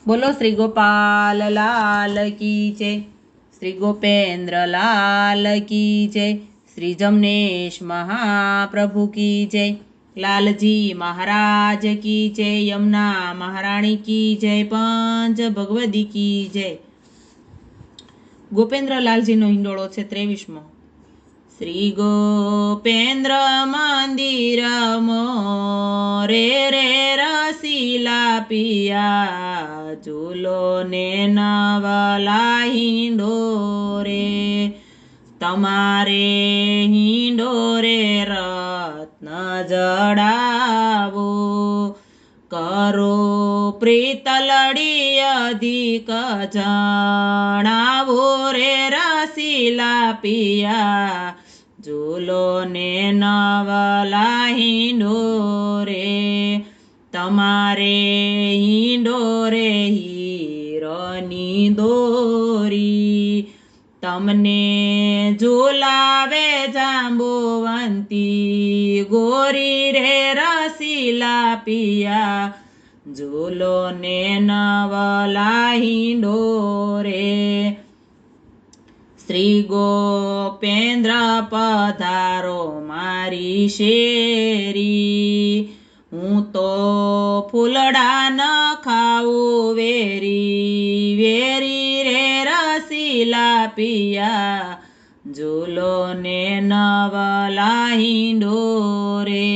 बोलो श्री गोपाल लाल की जय। श्री गोपेंद्र लाल की जय। श्री जमनेश महाप्रभु की जय। लालजी महाराज की जय। यमुना महाराणी की जय। पंच भगवदी की जय। गोपेंद्र लालजी नो हिंडोळो छे 23मो। श्री गोपेंद्र मंदिर मोरे रे रसीला पिया झूलो ने नवला हिंडोरे तमारे हिंडोरे रत्न जड़ावो करो प्रीतलड़ी अधिक जणावो रे रसीला पिया झूलो ने नवला हिंडोरे तमारे हिंडोरे हीरोनी दोरी तमने झूलावे जांबुवंती गोरी रे रसीला पिया झूलो ने नवला हिंडोरे श्री गोपेंद्र पधारो मारी शेरी हूँ तो फूलड़ा न खाऊ वेरी वेरी रे रसीला पिया झूलो ने नवला हिंडोरे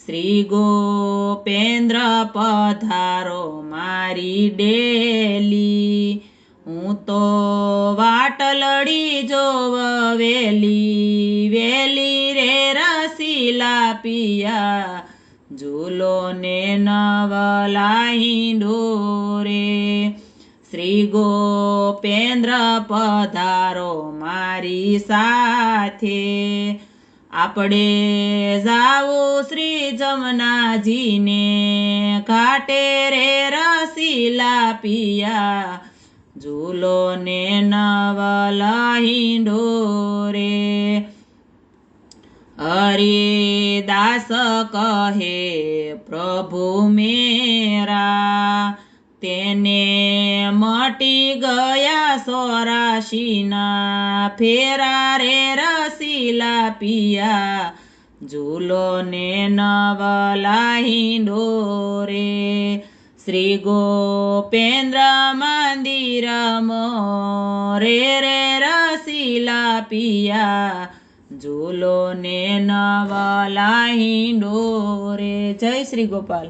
श्री गोपेंद्र पधारो मारी डेली हूँ तो वाटलड़ी जोव वेली वेली रे रसीला पिया झूलो ने नवला हिंडोरे श्री गोपेंद्र पधारो मारी साथे आपड़े जावो श्री जमनाजी ने घाटे रे रसीला पिया झूलो ने नवला हिंडोरे हरिदास कहे प्रभु मेरा तेने मटी गया 84 ना फेरा रे रसीला पिया झूलो ने नवला हिंडोरे श्री गोपेंद्र मंदिर मोरे रे रसीला पिया झूलो ने नवला हिंडोरे। जय श्री गोपाल।